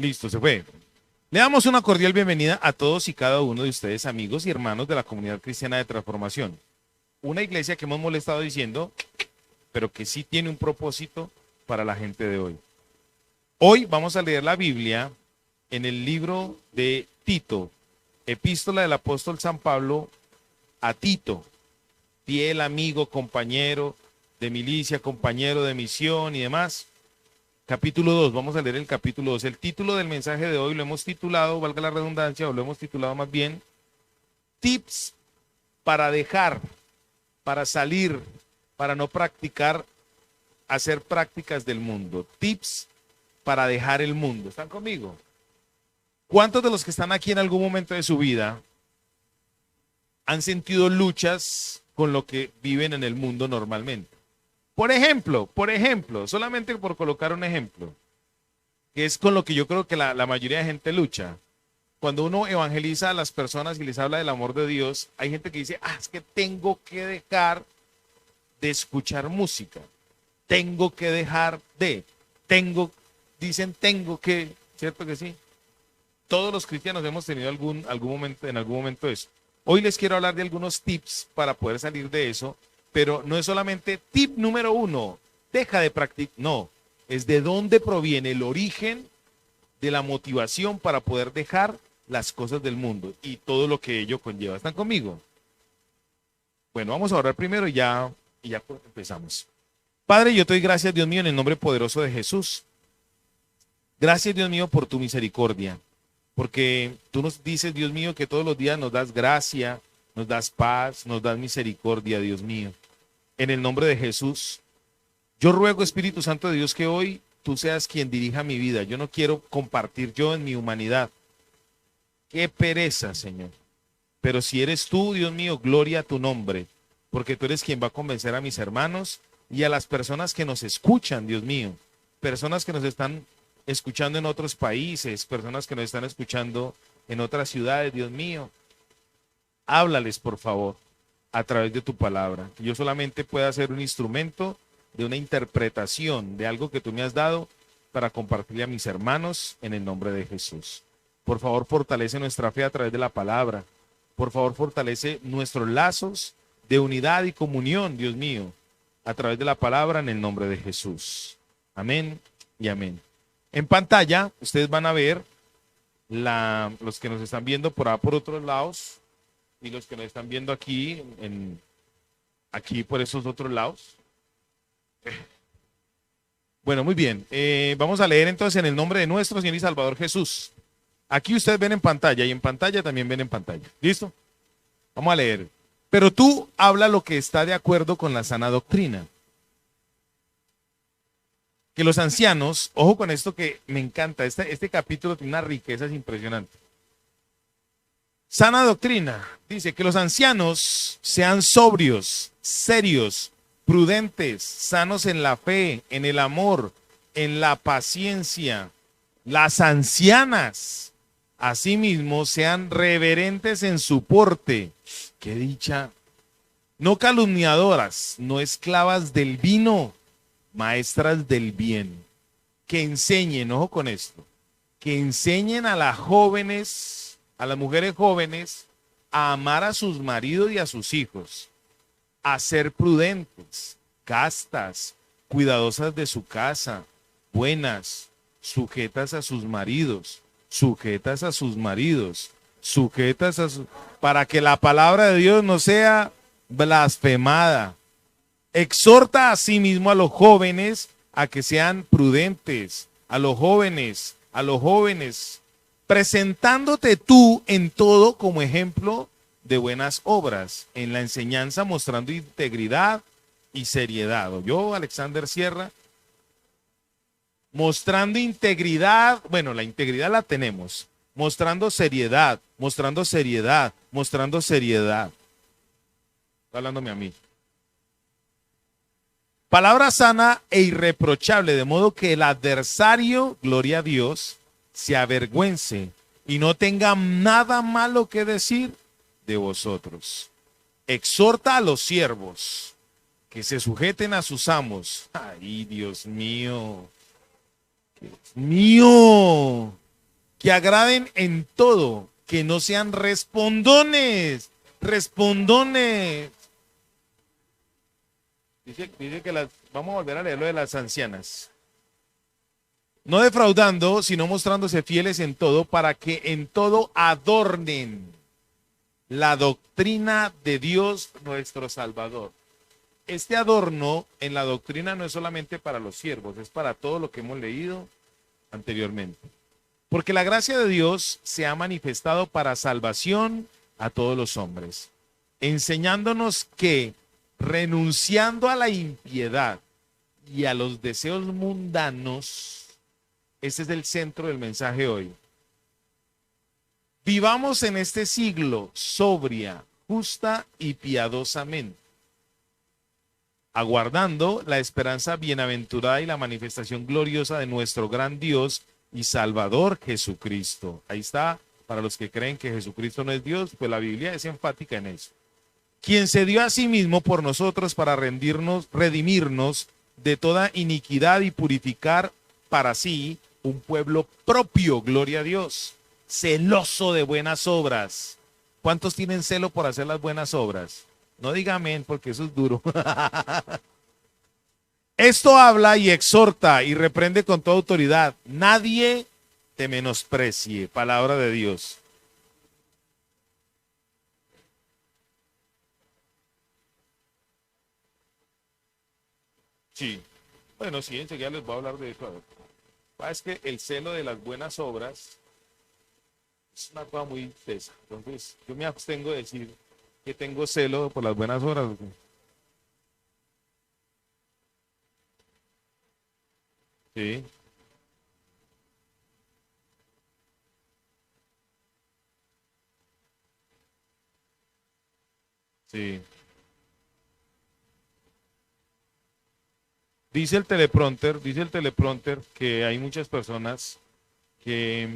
Listo, se fue. Le damos una cordial bienvenida a todos y cada uno de ustedes, amigos y hermanos de la comunidad cristiana de transformación. Una iglesia que hemos molestado diciendo, pero que sí tiene un propósito para la gente de hoy. Hoy vamos a leer la Biblia en el libro de Tito, epístola del apóstol San Pablo a Tito, fiel amigo, compañero de milicia, compañero de misión y demás. Capítulo 2, vamos a leer el capítulo 2. El título del mensaje de hoy lo hemos titulado, valga la redundancia, o lo hemos titulado más bien, Tips para dejar, para salir, para no practicar, hacer prácticas del mundo. Tips para dejar el mundo. ¿Están conmigo? ¿Cuántos de los que están aquí en algún momento de su vida han sentido luchas con lo que viven en el mundo normalmente? Por ejemplo, solamente por colocar un ejemplo, que es con lo que yo creo que la mayoría de gente lucha. Cuando uno evangeliza a las personas y les habla del amor de Dios, hay gente que dice, es que tengo que dejar de escuchar música, tengo que dejar de, dicen tengo que, ¿cierto que sí? Todos los cristianos hemos tenido en algún momento eso. Hoy les quiero hablar de algunos tips para poder salir de eso, pero no es solamente tip número 1, deja de practicar, no, es de dónde proviene el origen de la motivación para poder dejar las cosas del mundo y todo lo que ello conlleva. ¿Están conmigo? Bueno, vamos a orar primero y ya empezamos. Padre, yo te doy gracias, Dios mío, en el nombre poderoso de Jesús. Gracias, Dios mío, por tu misericordia, porque tú nos dices, Dios mío, que todos los días nos das gracia, nos das paz, nos das misericordia, Dios mío. En el nombre de Jesús, yo ruego, Espíritu Santo de Dios, que hoy tú seas quien dirija mi vida. Yo no quiero compartir yo en mi humanidad. Qué pereza, Señor. Pero si eres tú, Dios mío, gloria a tu nombre, porque tú eres quien va a convencer a mis hermanos y a las personas que nos escuchan, Dios mío. Personas que nos están escuchando en otros países, personas que nos están escuchando en otras ciudades, Dios mío. Háblales, por favor, a través de tu palabra. Que yo solamente pueda ser un instrumento de una interpretación de algo que tú me has dado para compartirle a mis hermanos en el nombre de Jesús. Por favor, fortalece nuestra fe a través de la palabra. Por favor, fortalece nuestros lazos de unidad y comunión, Dios mío, a través de la palabra en el nombre de Jesús. Amén y amén. En pantalla, ustedes van a ver los que nos están viendo por otros lados y los que nos están viendo aquí, aquí por esos otros lados. Bueno, muy bien. Vamos a leer entonces en el nombre de nuestro Señor y Salvador Jesús. Aquí ustedes ven en pantalla y en pantalla también ven en pantalla. ¿Listo? Vamos a leer. Pero tú habla lo que está de acuerdo con la sana doctrina. Que los ancianos, ojo con esto que me encanta, este capítulo tiene una riqueza impresionante. Sana doctrina, dice que los ancianos sean sobrios, serios, prudentes, sanos en la fe, en el amor, en la paciencia. Las ancianas, asimismo, sean reverentes en su porte. Qué dicha. No calumniadoras, no esclavas del vino, maestras del bien. Que enseñen, ojo con esto, que enseñen a las jóvenes, a las mujeres jóvenes, a amar a sus maridos y a sus hijos, a ser prudentes, castas, cuidadosas de su casa, buenas, sujetas a sus maridos, para que la palabra de Dios no sea blasfemada. Exhorta a sí mismo a los jóvenes a que sean prudentes, a los jóvenes, presentándote tú en todo como ejemplo de buenas obras, en la enseñanza mostrando integridad y seriedad. Yo, Alexander Sierra, mostrando integridad, bueno, la integridad la tenemos, mostrando seriedad. Está hablándome a mí. Palabra sana e irreprochable, de modo que el adversario, gloria a Dios, se avergüence y no tenga nada malo que decir de vosotros. Exhorta a los siervos que se sujeten a sus amos. Ay, Dios mío. Dios mío. que agraden en todo, que no sean respondones, respondones. Dice que vamos a volver a leer lo de las ancianas. No defraudando, sino mostrándose fieles en todo, para que en todo adornen la doctrina de Dios nuestro Salvador. Este adorno en la doctrina no es solamente para los siervos, es para todo lo que hemos leído anteriormente. Porque la gracia de Dios se ha manifestado para salvación a todos los hombres, enseñándonos que, renunciando a la impiedad y a los deseos mundanos, este es el centro del mensaje hoy, vivamos en este siglo sobria, justa y piadosamente, aguardando la esperanza bienaventurada y la manifestación gloriosa de nuestro gran Dios y Salvador Jesucristo. Ahí está, para los que creen que Jesucristo no es Dios, pues la Biblia es enfática en eso. Quien se dio a sí mismo por nosotros para redimirnos de toda iniquidad y purificar para sí un pueblo propio, gloria a Dios, celoso de buenas obras. ¿Cuántos tienen celo por hacer las buenas obras? No diga amén, porque eso es duro. Esto habla y exhorta y reprende con toda autoridad. Nadie te menosprecie. Palabra de Dios. Sí. Bueno, sí, enseguida les voy a hablar de eso. A ver. Es que el celo de las buenas obras es una cosa muy tesa. Entonces, yo me abstengo de decir que tengo celo por las buenas obras. Sí, sí. Dice el teleprompter que hay muchas personas que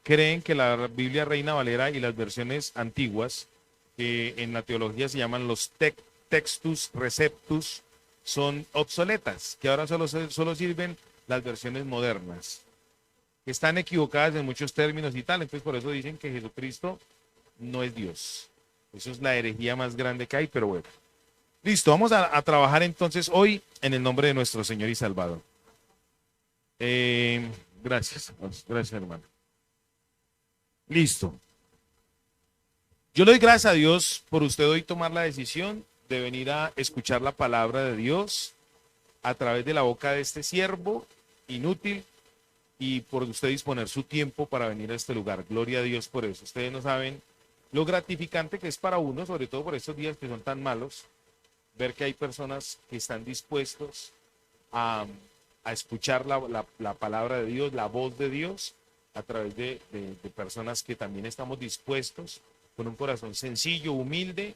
creen que la Biblia Reina Valera y las versiones antiguas, que en la teología se llaman los textus receptus, son obsoletas, que ahora solo sirven las versiones modernas, que están equivocadas en muchos términos y tal. Entonces por eso dicen que Jesucristo no es Dios. Eso es la herejía más grande que hay, pero bueno. Listo, vamos a trabajar entonces hoy en el nombre de nuestro Señor y Salvador. Eh, gracias, gracias hermano. Listo. Yo le doy gracias a Dios por usted hoy tomar la decisión de venir a escuchar la palabra de Dios a través de la boca de este siervo inútil y por usted disponer su tiempo para venir a este lugar. Gloria a Dios por eso. Ustedes no saben lo gratificante que es para uno, sobre todo por estos días que son tan malos, ver que hay personas que están dispuestos a escuchar la palabra de Dios, la voz de Dios, a través de personas que también estamos dispuestos, con un corazón sencillo, humilde,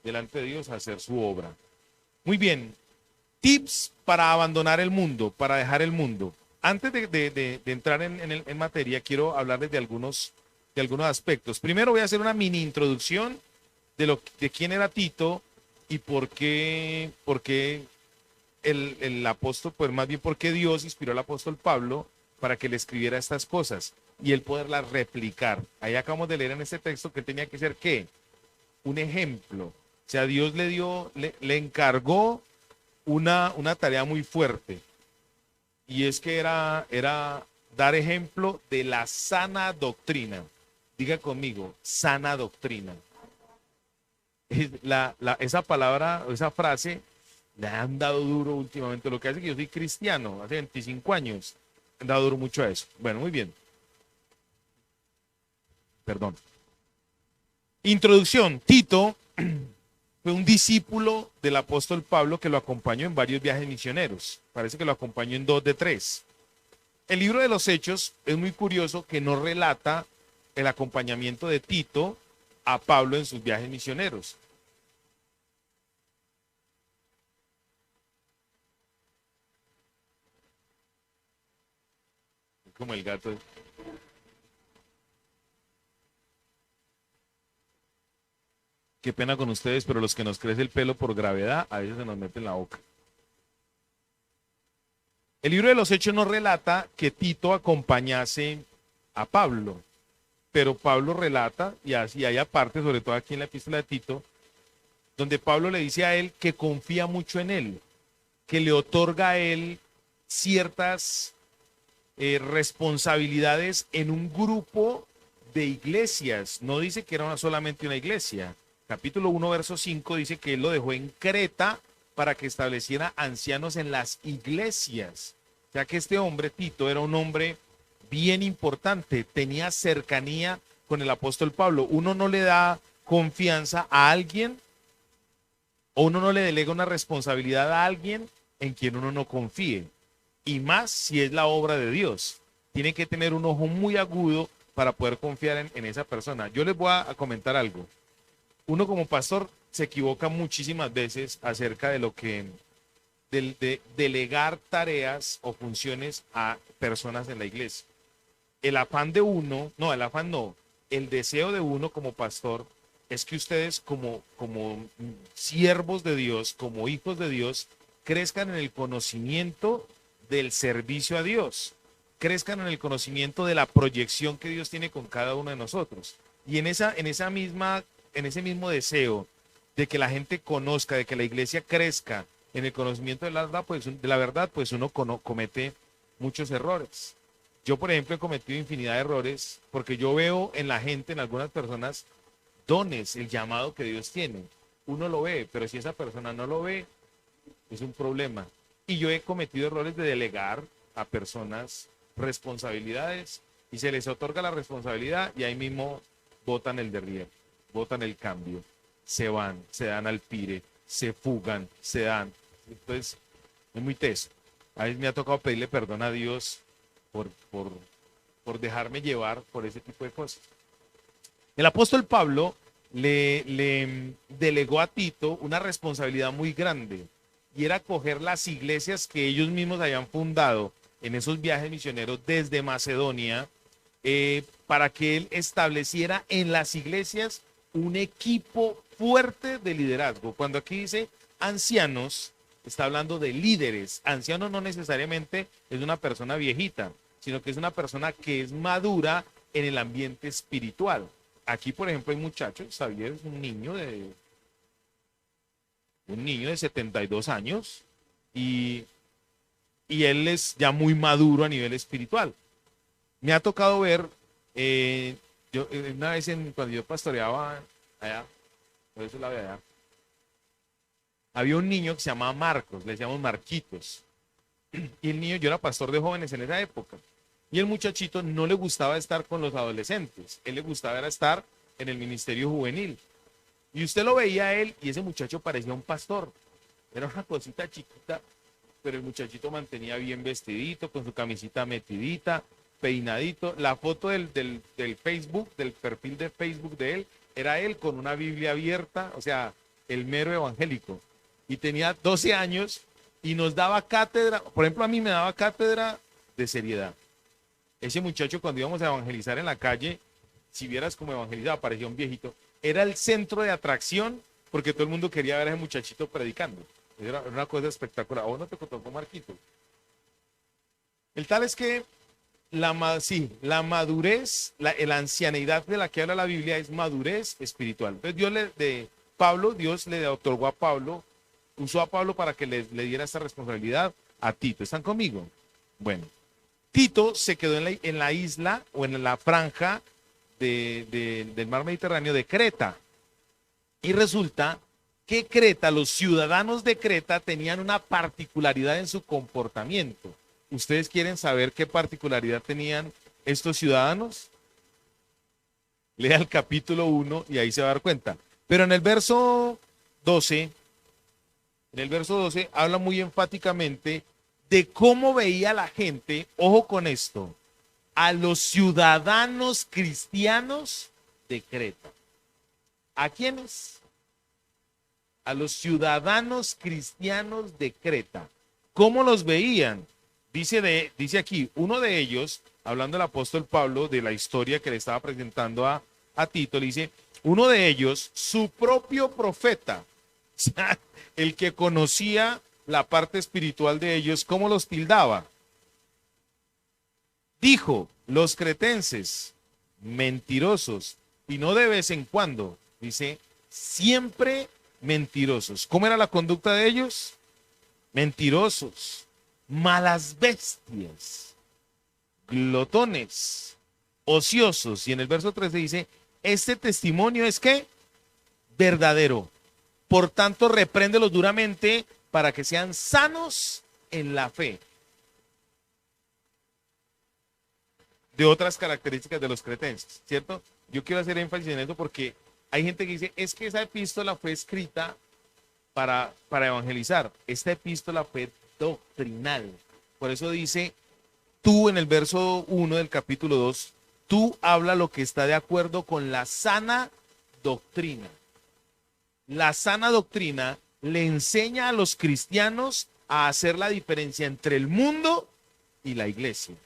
delante de Dios, a hacer su obra. Muy bien, tips para abandonar el mundo, para dejar el mundo. Antes de entrar en materia, quiero hablarles de algunos aspectos. Primero voy a hacer una mini introducción de quién era Tito y por qué el apóstol, pues más bien por qué Dios inspiró al apóstol Pablo para que le escribiera estas cosas y él poderlas replicar. Ahí acabamos de leer en este texto que tenía que ser ¿qué? Un ejemplo. O sea, Dios le encargó una tarea muy fuerte y es que era dar ejemplo de la sana doctrina. Diga conmigo, sana doctrina. Esa palabra, esa frase, le han dado duro últimamente. Lo que hace que yo soy cristiano, hace 25 años, han dado duro mucho a eso. Bueno, muy bien. Perdón. Introducción. Tito fue un discípulo del apóstol Pablo que lo acompañó en varios viajes misioneros. Parece que lo acompañó en 2 de 3. El libro de los Hechos es muy curioso que no relata el acompañamiento de Tito a Pablo en sus viajes misioneros. Como el gato. Qué pena con ustedes, pero los que nos crece el pelo por gravedad, a veces se nos mete en la boca. El libro de los Hechos nos relata que Tito acompañase a Pablo. Pero Pablo relata, y así hay aparte, sobre todo aquí en la epístola de Tito, donde Pablo le dice a él que confía mucho en él, que le otorga a él ciertas responsabilidades en un grupo de iglesias. No dice que era solamente una iglesia. Capítulo 1, verso 5 dice que él lo dejó en Creta para que estableciera ancianos en las iglesias. O sea que este hombre, Tito, era un hombre bien importante, tenía cercanía con el apóstol Pablo. Uno no le da confianza a alguien o uno no le delega una responsabilidad a alguien en quien uno no confíe. Y más si es la obra de Dios. Tiene que tener un ojo muy agudo para poder confiar en esa persona. Yo les voy a comentar algo. Uno como pastor se equivoca muchísimas veces acerca de lo que de delegar tareas o funciones a personas en la iglesia. El afán de uno, no, el afán no, el deseo de uno como pastor es que ustedes como siervos de Dios, como hijos de Dios, crezcan en el conocimiento del servicio a Dios, crezcan en el conocimiento de la proyección que Dios tiene con cada uno de nosotros. Y en ese mismo deseo de que la gente conozca, de que la iglesia crezca en el conocimiento de la verdad, pues uno comete muchos errores. Yo, por ejemplo, he cometido infinidad de errores porque yo veo en la gente, en algunas personas, dones, el llamado que Dios tiene. Uno lo ve, pero si esa persona no lo ve, es un problema. Y yo he cometido errores de delegar a personas responsabilidades y se les otorga la responsabilidad y ahí mismo botan el derriere, botan el cambio, se van, se dan al pire, se fugan, se dan. Entonces, es muy teso. A veces me ha tocado pedirle perdón a Dios por dejarme llevar por ese tipo de cosas. El apóstol Pablo le delegó a Tito una responsabilidad muy grande y era coger las iglesias que ellos mismos habían fundado en esos viajes misioneros desde Macedonia para que él estableciera en las iglesias un equipo fuerte de liderazgo. Cuando aquí dice ancianos, está hablando de líderes. Anciano no necesariamente es una persona viejita, sino que es una persona que es madura en el ambiente espiritual. Aquí, por ejemplo, hay muchachos, Xavier es un niño de 72 años y él es ya muy maduro a nivel espiritual. Me ha tocado ver, una vez cuando yo pastoreaba allá, por eso la verdad, había un niño que se llamaba Marcos, le decíamos Marquitos. Y el niño, yo era pastor de jóvenes en esa época. Y el muchachito no le gustaba estar con los adolescentes, él le gustaba era estar en el ministerio juvenil. Y usted lo veía a él y ese muchacho parecía un pastor. Era una cosita chiquita, pero el muchachito mantenía bien vestidito, con su camisita metidita, peinadito. La foto del Facebook, del perfil de Facebook de él, era él con una Biblia abierta, o sea, el mero evangélico. Y tenía 12 años y nos daba cátedra, por ejemplo, a mí me daba cátedra de seriedad. Ese muchacho cuando íbamos a evangelizar en la calle, si vieras cómo evangelizaba, parecía un viejito. Era el centro de atracción porque todo el mundo quería ver a ese muchachito predicando. Era una cosa espectacular. ¿A vos no te tocó, Marquito? El tal es que la madurez, la ancianidad de la que habla la Biblia es madurez espiritual. Entonces Dios le otorgó a Pablo, usó a Pablo para que le diera esta responsabilidad a Tito. ¿Están conmigo? Bueno, Tito se quedó en la isla o en la franja del mar Mediterráneo de Creta. Y resulta que Creta, los ciudadanos de Creta tenían una particularidad en su comportamiento. ¿Ustedes quieren saber qué particularidad tenían estos ciudadanos? Lea el capítulo 1 y ahí se va a dar cuenta. Pero en el verso 12 habla muy enfáticamente de cómo veía la gente, ojo con esto, a los ciudadanos cristianos de Creta. ¿A quiénes? A los ciudadanos cristianos de Creta. ¿Cómo los veían? Dice aquí, uno de ellos, hablando del apóstol Pablo, de la historia que le estaba presentando a Tito, le dice, uno de ellos, su propio profeta, o sea, el que conocía la parte espiritual de ellos, ¿cómo los tildaba? Dijo, Los cretenses, mentirosos, y no de vez en cuando, dice, siempre mentirosos. ¿Cómo era la conducta de ellos? Mentirosos, malas bestias, glotones, ociosos. Y en el verso 13 dice, este testimonio es que verdadero. Por tanto, repréndelos duramente para que sean sanos en la fe. De otras características de los cretenses, ¿cierto? Yo quiero hacer énfasis en esto porque hay gente que dice, es que esa epístola fue escrita para evangelizar. Esta epístola fue doctrinal. Por eso dice, tú en el verso 1 del capítulo 2, tú habla lo que está de acuerdo con la sana doctrina. La sana doctrina le enseña a los cristianos a hacer la diferencia entre el mundo y la iglesia.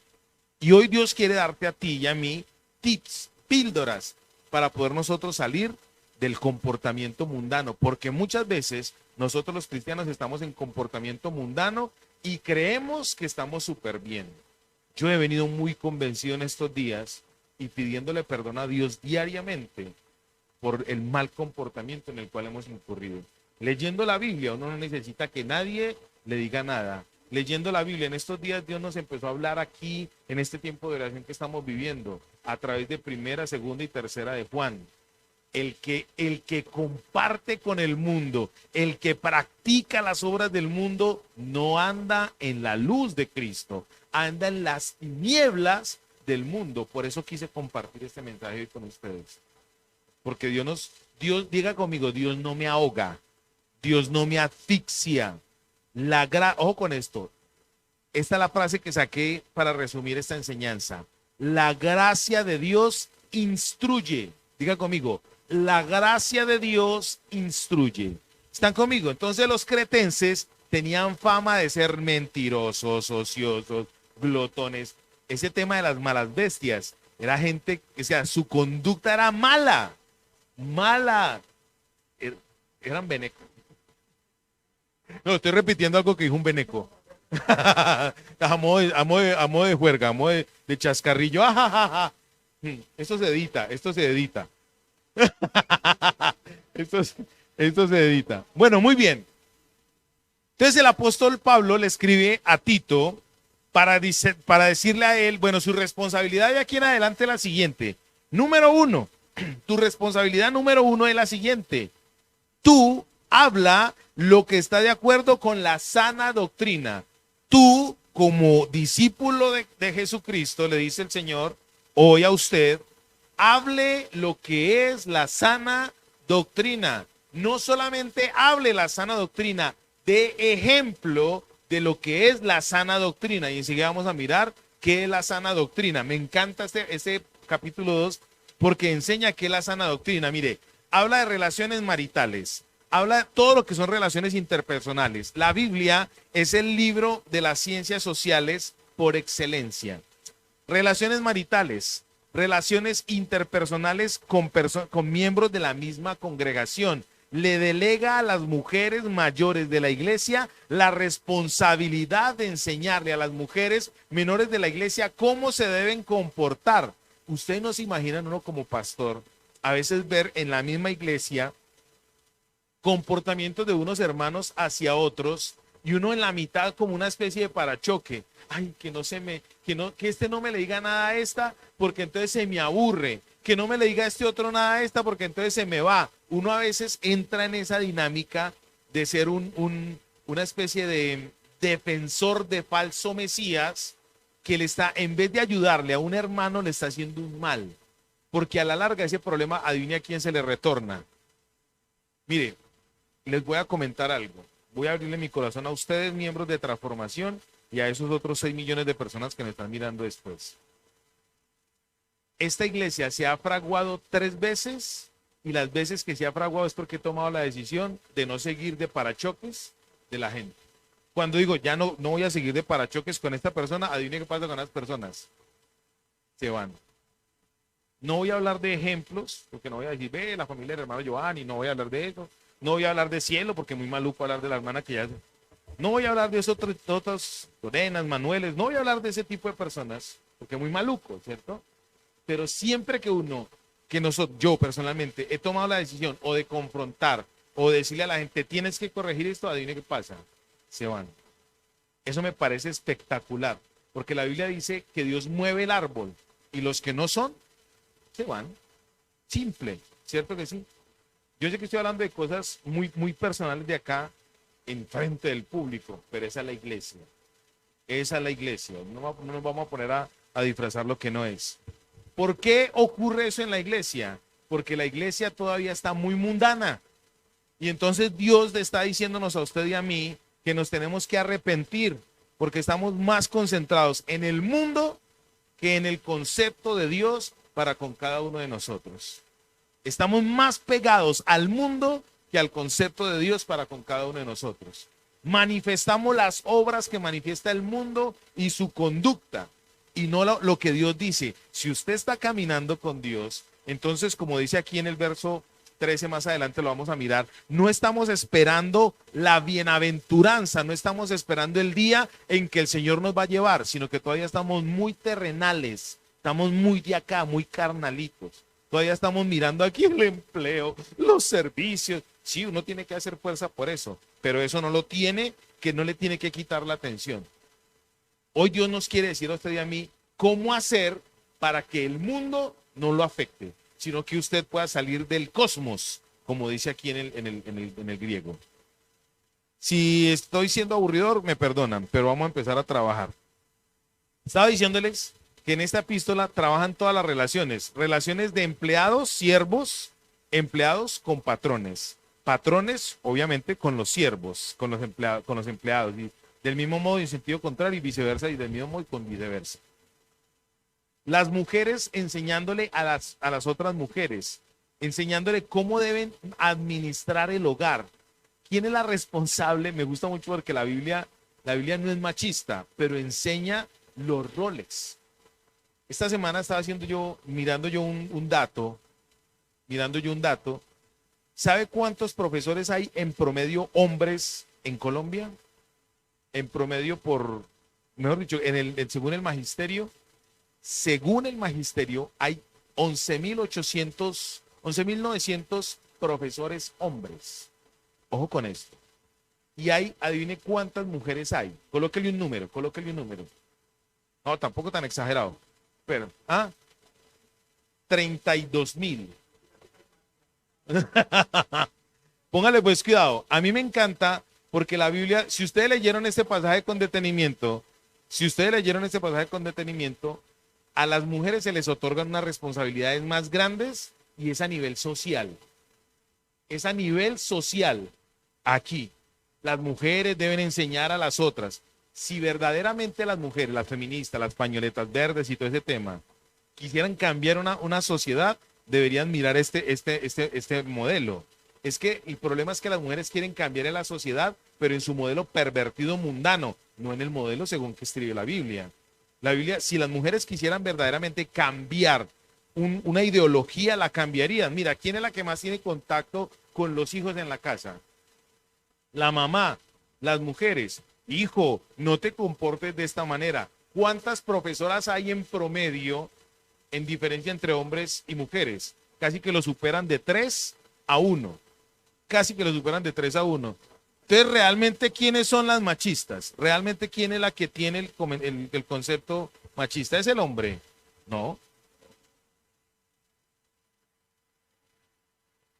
Y hoy Dios quiere darte a ti y a mí tips, píldoras, para poder nosotros salir del comportamiento mundano. Porque muchas veces nosotros los cristianos estamos en comportamiento mundano y creemos que estamos súper bien. Yo he venido muy convencido en estos días y pidiéndole perdón a Dios diariamente por el mal comportamiento en el cual hemos incurrido. Leyendo la Biblia, uno no necesita que nadie le diga nada. Leyendo la Biblia, en estos días Dios nos empezó a hablar aquí, en este tiempo de oración que estamos viviendo, a través de primera, segunda y tercera de Juan. El que comparte con el mundo, el que practica las obras del mundo, no anda en la luz de Cristo, anda en las tinieblas del mundo. Por eso quise compartir este mensaje hoy con ustedes. Porque Dios, diga conmigo, Dios no me ahoga, Dios no me asfixia. Ojo con esto, esta es la frase que saqué para resumir esta enseñanza. La gracia de Dios instruye, diga conmigo, la gracia de Dios instruye. ¿Están conmigo? Entonces los cretenses tenían fama de ser mentirosos, ociosos, glotones. Ese tema de las malas bestias, era gente, o sea, su conducta era mala. Eran venecos. No, estoy repitiendo algo que dijo un veneco. a modo de juerga, a modo de chascarrillo. Esto se edita. Esto se edita. Bueno, muy bien. Entonces el apóstol Pablo le escribe a Tito para decirle a él, bueno, su responsabilidad de aquí en adelante es la siguiente. Número 1, tu responsabilidad número 1 es la siguiente. Tú habla lo que está de acuerdo con la sana doctrina. Tú, como discípulo de Jesucristo, le dice el Señor, hoy a usted, hable lo que es la sana doctrina. No solamente hable la sana doctrina, dé ejemplo de lo que es la sana doctrina. Y enseguida vamos a mirar qué es la sana doctrina. Me encanta este capítulo 2 porque enseña qué es la sana doctrina. Mire, habla de relaciones maritales. Habla de todo lo que son relaciones interpersonales. La Biblia es el libro de las ciencias sociales por excelencia. Relaciones maritales, relaciones interpersonales con miembros de la misma congregación. Le delega a las mujeres mayores de la iglesia la responsabilidad de enseñarle a las mujeres menores de la iglesia cómo se deben comportar. Ustedes no se imaginan uno como pastor, a veces ver en la misma iglesia comportamientos de unos hermanos hacia otros y uno en la mitad como una especie de parachoque. Ay, que este no me le diga nada a esta porque entonces se me aburre. Que no me le diga este otro nada a esta porque entonces se me va. Uno a veces entra en esa dinámica de ser una especie de defensor de falso Mesías que le está, en vez de ayudarle a un hermano, le está haciendo un mal. Porque a la larga ese problema, adivine a quién se le retorna. Mire, les voy a comentar algo. Voy a abrirle mi corazón a ustedes, miembros de Transformación, y a esos otros 6 millones de personas que me están mirando después. Esta iglesia se ha fraguado 3 veces, y las veces que se ha fraguado es porque he tomado la decisión de no seguir de parachoques de la gente. Cuando digo, ya no voy a seguir de parachoques con esta persona, adivine qué pasa con las personas. Se van. No voy a hablar de ejemplos, porque no voy a decir, ve, la familia del hermano Giovanni, no voy a hablar de eso. No voy a hablar de cielo, porque muy maluco hablar de la hermana que ya... No voy a hablar de esos otros Lorenas, Manueles, no voy a hablar de ese tipo de personas, porque es muy maluco, ¿cierto? Pero siempre que yo personalmente he tomado la decisión o de confrontar o de decirle a la gente, tienes que corregir esto, adivine qué pasa, se van. Eso me parece espectacular, porque la Biblia dice que Dios mueve el árbol y los que no son, se van. Simple, ¿cierto que sí? Yo sé que estoy hablando de cosas muy, muy personales de acá, en frente del público, pero esa es la iglesia. Esa es la iglesia. No nos vamos a poner a disfrazar lo que no es. ¿Por qué ocurre eso en la iglesia? Porque la iglesia todavía está muy mundana. Y entonces Dios le está diciéndonos a usted y a mí que nos tenemos que arrepentir, porque estamos más concentrados en el mundo que en el concepto de Dios para con cada uno de nosotros. Estamos más pegados al mundo que al concepto de Dios para con cada uno de nosotros. Manifestamos las obras que manifiesta el mundo y su conducta, y no lo que Dios dice. Si usted está caminando con Dios, entonces, como dice aquí en el verso 13, más adelante lo vamos a mirar, no estamos esperando la bienaventuranza, no estamos esperando el día en que el Señor nos va a llevar, sino que todavía estamos muy terrenales, estamos muy de acá, muy carnalitos. Todavía estamos mirando aquí el empleo, los servicios. Sí, uno tiene que hacer fuerza por eso, pero eso no lo tiene, que no le tiene que quitar la atención. Hoy Dios nos quiere decir a usted y a mí cómo hacer para que el mundo no lo afecte, sino que usted pueda salir del cosmos, como dice aquí en el griego. Si estoy siendo aburridor, me perdonan, pero vamos a empezar a trabajar. Estaba diciéndoles que en esta epístola trabajan todas las relaciones. Relaciones de empleados, siervos, empleados con patrones. Patrones, obviamente, con los siervos, con los empleados. Y del mismo modo y en sentido contrario y viceversa, y del mismo modo y con viceversa. Las mujeres enseñándole a las otras mujeres, enseñándole cómo deben administrar el hogar. ¿Quién es la responsable? Me gusta mucho porque la Biblia no es machista, pero enseña los roles. Esta semana estaba mirando yo un dato. ¿Sabe cuántos profesores hay en promedio hombres en Colombia? En promedio mejor dicho, según el magisterio, hay 11.900 profesores hombres. Ojo con esto. Y adivine cuántas mujeres hay. Colóquele un número. No, tampoco tan exagerado. Pero, 32.000. Póngale pues cuidado. A mí me encanta porque la Biblia, si ustedes leyeron este pasaje con detenimiento, a las mujeres se les otorgan unas responsabilidades más grandes y es a nivel social. Aquí. Las mujeres deben enseñar a las otras. Si verdaderamente las mujeres, las feministas, las pañoletas verdes y todo ese tema, quisieran cambiar una sociedad, deberían mirar este modelo. Es que el problema es que las mujeres quieren cambiar en la sociedad, pero en su modelo pervertido mundano, no en el modelo según que escribe la Biblia. La Biblia, si las mujeres quisieran verdaderamente cambiar una ideología, la cambiarían. Mira, ¿quién es la que más tiene contacto con los hijos en la casa? La mamá, las mujeres. Hijo, no te comportes de esta manera. ¿Cuántas profesoras hay en promedio en diferencia entre hombres y mujeres? Casi que lo superan de 3 a 1. Entonces, ¿realmente quiénes son las machistas? ¿Realmente quién es la que tiene el concepto machista? ¿Es el hombre? No.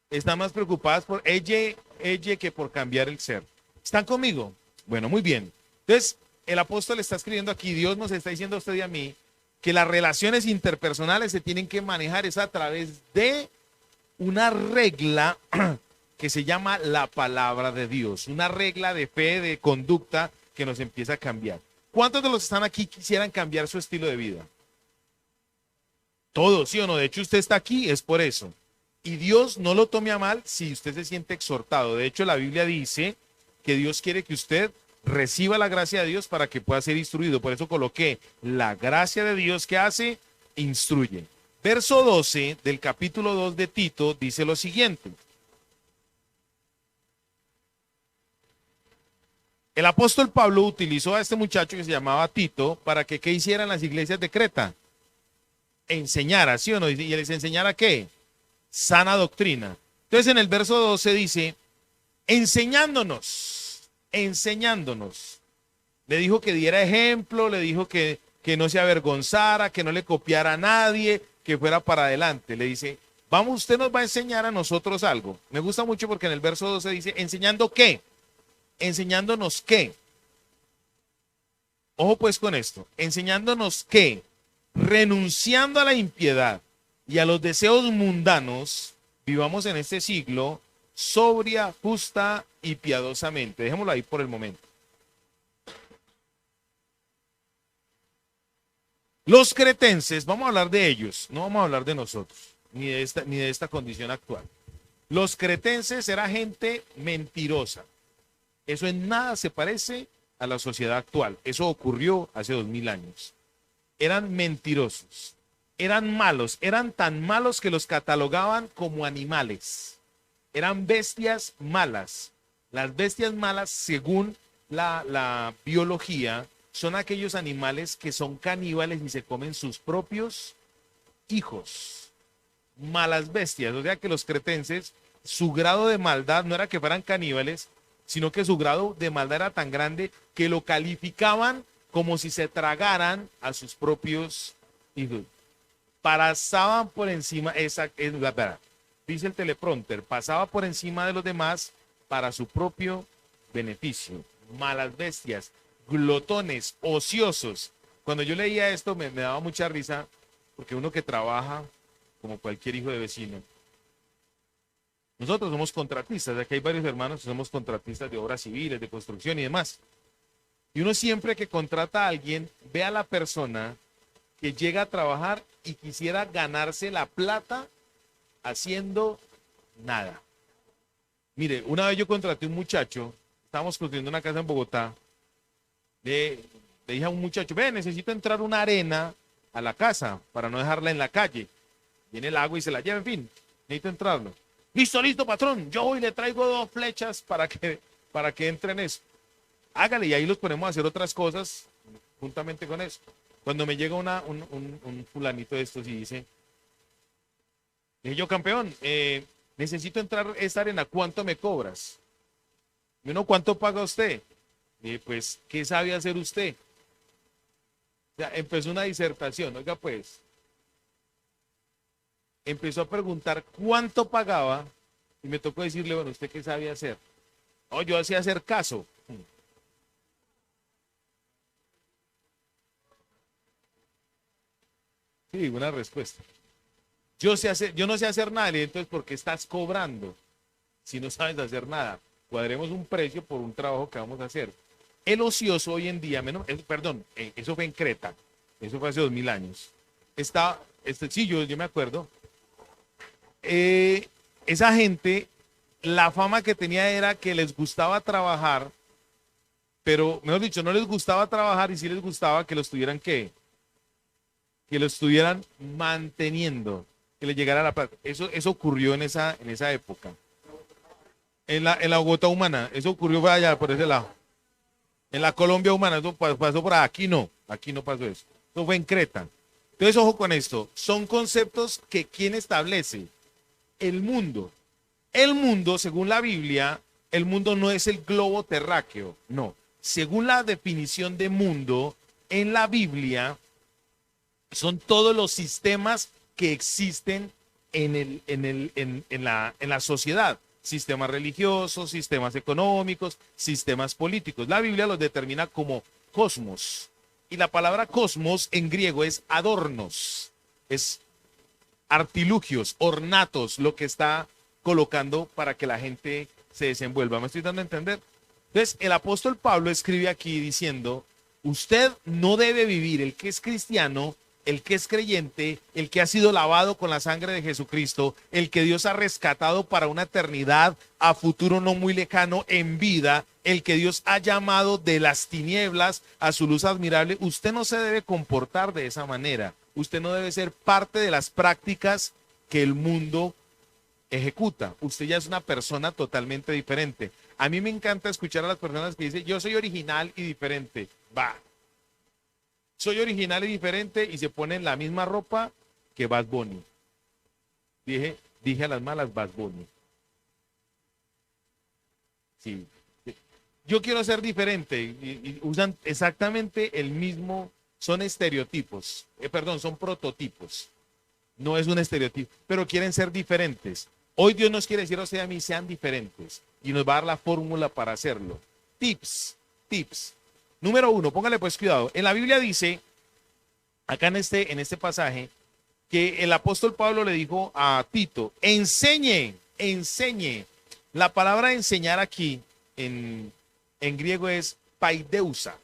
Están más preocupadas por ella que por cambiar el ser. ¿Están conmigo? Bueno, muy bien. Entonces, el apóstol está escribiendo aquí, Dios nos está diciendo a usted y a mí, que las relaciones interpersonales se tienen que manejar es a través de una regla que se llama la palabra de Dios, una regla de fe, de conducta que nos empieza a cambiar. ¿Cuántos de los que están aquí quisieran cambiar su estilo de vida? Todos, ¿sí o no? De hecho, usted está aquí, es por eso. Y Dios no lo tome a mal si usted se siente exhortado. De hecho, la Biblia dice que Dios quiere que usted reciba la gracia de Dios para que pueda ser instruido. Por eso coloqué la gracia de Dios que hace, instruye. Verso 12 del capítulo 2 de Tito dice lo siguiente. El apóstol Pablo utilizó a este muchacho que se llamaba Tito para que ¿qué hicieran las iglesias de Creta? Enseñara, ¿sí o no? ¿Y les enseñara qué? Sana doctrina. Entonces en el verso 12 dice, enseñándonos. Le dijo que diera ejemplo, le dijo que no se avergonzara, que no le copiara a nadie, que fuera para adelante. Le dice, vamos, usted nos va a enseñar a nosotros algo. Me gusta mucho porque en el verso 12 dice, ¿enseñando qué? ¿Enseñándonos qué? Ojo pues con esto, enseñándonos qué, renunciando a la impiedad y a los deseos mundanos, vivamos en este siglo sobria, justa y piadosamente. Dejémoslo ahí por el momento. Los cretenses, vamos a hablar de ellos, no vamos a hablar de nosotros, ni de esta condición actual. Los cretenses era gente mentirosa. Eso en nada se parece a la sociedad actual. Eso ocurrió hace 2000 años. Eran mentirosos, eran malos, eran tan malos que los catalogaban como animales. Eran bestias malas. Las bestias malas, según la biología, son aquellos animales que son caníbales y se comen sus propios hijos. Malas bestias. O sea que los cretenses, su grado de maldad no era que fueran caníbales, sino que su grado de maldad era tan grande que lo calificaban como si se tragaran a sus propios hijos. Pasaban por encima, dice el teleprompter, pasaba por encima de los demás para su propio beneficio. Malas bestias, glotones, ociosos. Cuando yo leía esto me daba mucha risa, porque uno que trabaja como cualquier hijo de vecino, nosotros somos contratistas, aquí hay varios hermanos que somos contratistas de obras civiles, de construcción y demás. Y uno siempre que contrata a alguien, ve a la persona que llega a trabajar y quisiera ganarse la plata haciendo nada. Mire, una vez yo contraté a un muchacho, estábamos construyendo una casa en Bogotá, le dije a un muchacho, ve, necesito entrar una arena a la casa para no dejarla en la calle. Viene el agua y se la lleva, en fin, necesito entrarlo. Listo, patrón, yo hoy le traigo 2 flechas para que entre en eso. Hágale, y ahí los ponemos a hacer otras cosas juntamente con eso. Cuando me llega un fulanito de estos y dice, dije yo, campeón, necesito entrar esta arena, ¿cuánto me cobras? Y uno, ¿cuánto paga usted? Y pues, ¿qué sabe hacer usted? O sea, empezó una disertación, oiga pues, empezó a preguntar cuánto pagaba y me tocó decirle, bueno, ¿usted qué sabe hacer? No, yo hacía hacer caso. Sí, buena respuesta. Yo no sé hacer nada, y entonces, ¿por qué estás cobrando si no sabes hacer nada? Cuadremos un precio por un trabajo que vamos a hacer. El ocioso hoy en día, eso fue en Creta, eso fue hace 2000 años. Sí, yo me acuerdo. Esa gente, la fama que tenía era que les gustaba trabajar, pero, mejor dicho, no les gustaba trabajar y sí les gustaba que lo estuvieran, ¿qué? Que lo estuvieran manteniendo, que le llegara la plata. Eso ocurrió en esa época. En la Bogotá humana, eso ocurrió por allá, por ese lado. En la Colombia humana, eso pasó por aquí no pasó eso. Eso fue en Creta. Entonces, ojo con esto, son conceptos que ¿quién establece? El mundo. El mundo, según la Biblia, el mundo no es el globo terráqueo, no. Según la definición de mundo, en la Biblia, son todos los sistemas que existen en la sociedad. Sistemas religiosos, sistemas económicos, sistemas políticos. La Biblia los determina como cosmos. Y la palabra cosmos en griego es adornos, es artilugios, ornatos, lo que está colocando para que la gente se desenvuelva. ¿Me estoy dando a entender? Entonces, el apóstol Pablo escribe aquí diciendo, usted no debe vivir, el que es cristiano, el que es creyente, el que ha sido lavado con la sangre de Jesucristo, el que Dios ha rescatado para una eternidad a futuro no muy lejano en vida, el que Dios ha llamado de las tinieblas a su luz admirable, usted no se debe comportar de esa manera. Usted no debe ser parte de las prácticas que el mundo ejecuta. Usted ya es una persona totalmente diferente. A mí me encanta escuchar a las personas que dicen, yo soy original y diferente. Va. Soy original y diferente y se ponen la misma ropa que Bad Bunny. Dije a las malas Bad Bunny. Sí. Yo quiero ser diferente y usan exactamente el mismo, son estereotipos, perdón, son prototipos. No es un estereotipo, pero quieren ser diferentes. Hoy Dios nos quiere decir a usted y a mí, sean diferentes y nos va a dar la fórmula para hacerlo. Tips. Número 1, póngale pues cuidado. En la Biblia dice, acá en este pasaje, que el apóstol Pablo le dijo a Tito, enseñe. La palabra enseñar aquí en griego es paideusa,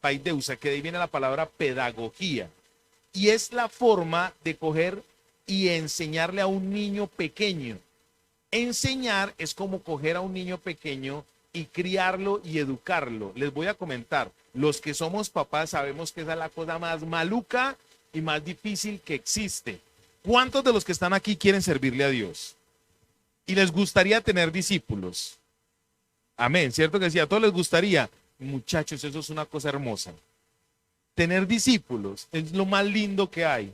que de ahí viene la palabra pedagogía. Y es la forma de coger y enseñarle a un niño pequeño. Enseñar es como coger a un niño pequeño y criarlo y educarlo. Les voy a comentar, los que somos papás sabemos que esa es la cosa más maluca y más difícil que existe. ¿Cuántos de los que están aquí quieren servirle a Dios? Y les gustaría tener discípulos. Amén, ¿cierto que sí? A todos les gustaría. Muchachos, eso es una cosa hermosa. Tener discípulos es lo más lindo que hay.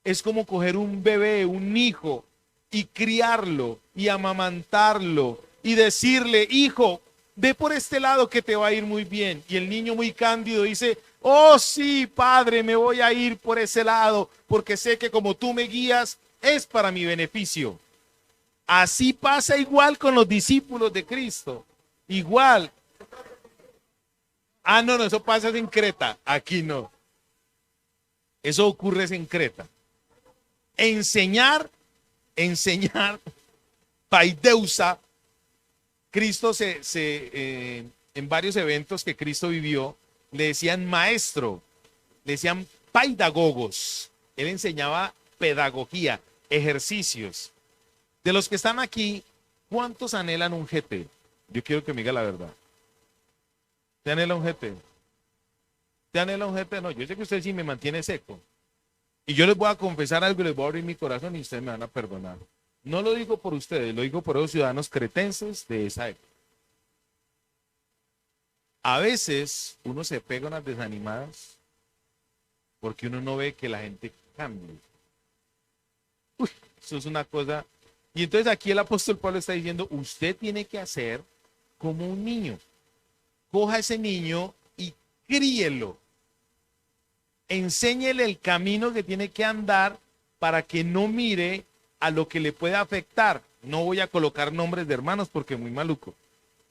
Es como coger un bebé, un hijo, y criarlo y amamantarlo y decirle, hijo, ve por este lado que te va a ir muy bien. Y el niño muy cándido dice, oh sí, padre, me voy a ir por ese lado porque sé que como tú me guías es para mi beneficio. Así pasa igual con los discípulos de Cristo. Igual. Ah, no, eso pasa en Creta. Aquí no. Eso ocurre en Creta. Enseñar, paideusa. Cristo en varios eventos que Cristo vivió, le decían maestro, le decían paidagogos. Él enseñaba pedagogía, ejercicios. De los que están aquí, ¿cuántos anhelan un GT? Yo quiero que me diga la verdad. ¿Te anhela un GT? ¿Te anhela un GT? No, yo sé que usted sí me mantiene seco. Y yo les voy a confesar algo, les voy a abrir mi corazón y ustedes me van a perdonar. No lo digo por ustedes, lo digo por los ciudadanos cretenses de esa época. A veces uno se pega unas desanimadas porque uno no ve que la gente cambie. Uy, eso es una cosa. Y entonces aquí el apóstol Pablo está diciendo, usted tiene que hacer como un niño. Coja a ese niño y críelo. Enséñele el camino que tiene que andar para que no mire a lo que le pueda afectar. No voy a colocar nombres de hermanos porque es muy maluco.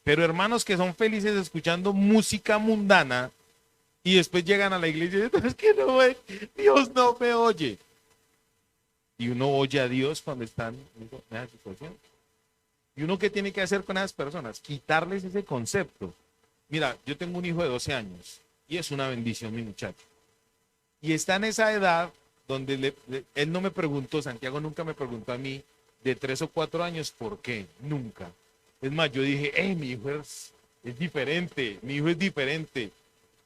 Pero hermanos que son felices escuchando música mundana y después llegan a la iglesia y dicen, es que no, Dios no me oye. Y uno oye a Dios cuando están en esa situación. ¿Y uno qué tiene que hacer con esas personas? Quitarles ese concepto. Mira, yo tengo un hijo de 12 años y es una bendición, mi muchacho. Y está en esa edad donde él no me preguntó, Santiago nunca me preguntó a mí de 3 o 4 años por qué, nunca. Es más, yo dije, mi hijo es diferente, mi hijo es diferente.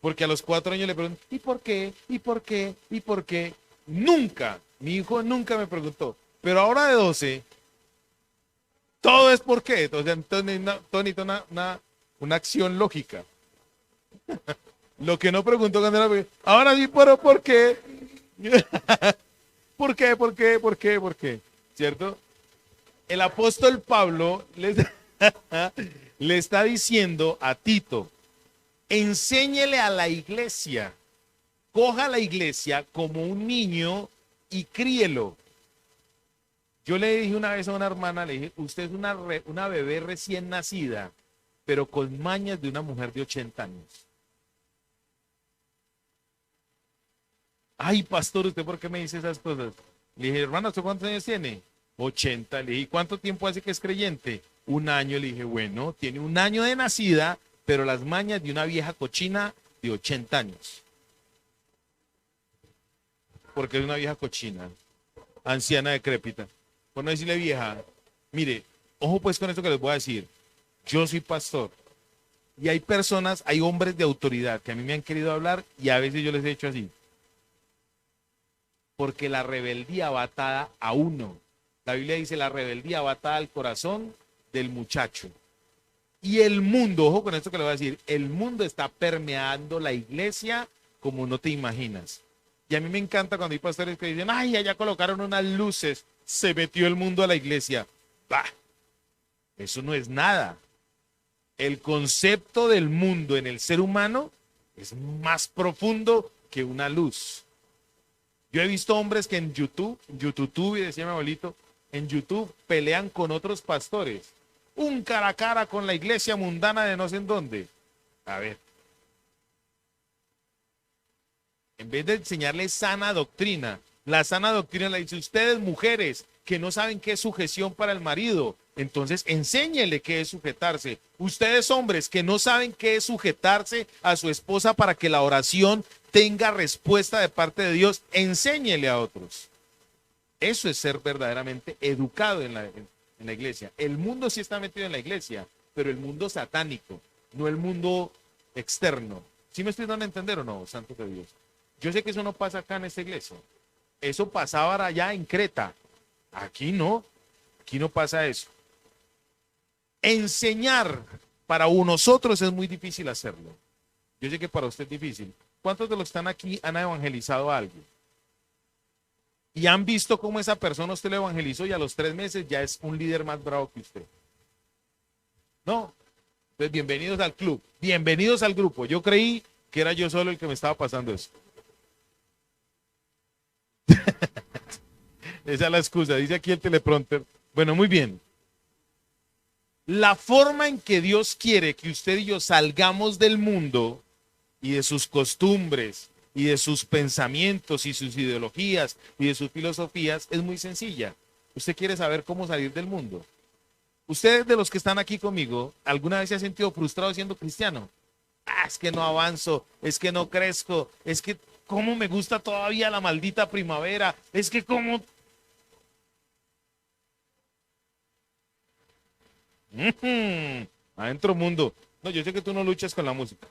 Porque a los 4 años le pregunto, ¿y por qué? ¿Y por qué? ¿Y por qué? Nunca, mi hijo nunca me preguntó. Pero ahora de 12, todo es por qué. Entonces, una acción lógica. Lo que no preguntó cuando era, ahora sí, pero ¿por qué? ¿Por qué? ¿Por qué? ¿Por qué? ¿Por qué? ¿Cierto? El apóstol Pablo le está diciendo a Tito, enséñele a la iglesia, coja a la iglesia como un niño y críelo. Yo le dije una vez a una hermana, le dije, usted es una bebé recién nacida, pero con mañas de una mujer de 80 años. Ay, pastor, ¿usted por qué me dice esas cosas? Le dije, hermano, ¿usted cuántos años tiene? 80. Le dije, ¿cuánto tiempo hace que es creyente? 1 año. Le dije, bueno, tiene 1 año de nacida, pero las mañas de una vieja cochina de 80 años. Porque es una vieja cochina, anciana decrépita. Por no decirle vieja, mire, ojo pues con esto que les voy a decir. Yo soy pastor y hay personas, hay hombres de autoridad que a mí me han querido hablar y a veces yo les he hecho así. Porque la rebeldía va atada a uno. La Biblia dice, la rebeldía va atada al corazón del muchacho. Y el mundo, ojo con esto que le voy a decir, el mundo está permeando la iglesia como no te imaginas. Y a mí me encanta cuando hay pastores que dicen, ay, allá colocaron unas luces, se metió el mundo a la iglesia. Bah, eso no es nada. El concepto del mundo en el ser humano es más profundo que una luz. Yo he visto hombres que en YouTube, y decía mi abuelito, en YouTube pelean con otros pastores. Un cara a cara con la iglesia mundana de no sé en dónde. A ver. En vez de enseñarles sana doctrina, la sana doctrina le dice, ustedes mujeres que no saben qué es sujeción para el marido, entonces enséñenle qué es sujetarse. Ustedes hombres que no saben qué es sujetarse a su esposa para que la oración tenga respuesta de parte de Dios, enséñenle a otros. Eso es ser verdaderamente educado en la iglesia. El mundo sí está metido en la iglesia, pero el mundo satánico, no el mundo externo. ¿Sí me estoy dando a entender o no, santo de Dios? Yo sé que eso no pasa acá en esta iglesia. Eso pasaba allá en Creta. Aquí no pasa eso. Enseñar para nosotros es muy difícil hacerlo. Yo sé que para usted es difícil. ¿Cuántos de los que están aquí han evangelizado a alguien? Y han visto cómo esa persona usted lo evangelizó y a los 3 meses ya es un líder más bravo que usted. No. Entonces, bienvenidos al club. Bienvenidos al grupo. Yo creí que era yo solo el que me estaba pasando eso. Esa es la excusa, dice aquí el teleprompter. Bueno, muy bien. La forma en que Dios quiere que usted y yo salgamos del mundo y de sus costumbres y de sus pensamientos y sus ideologías y de sus filosofías es muy sencilla. Usted quiere saber cómo salir del mundo. Ustedes de los que están aquí conmigo, ¿alguna vez se ha sentido frustrado siendo cristiano? Ah, es que no avanzo, es que no crezco, es que cómo me gusta todavía la maldita primavera, es que cómo... Adentro mundo. No, yo sé que tú no luchas con la música.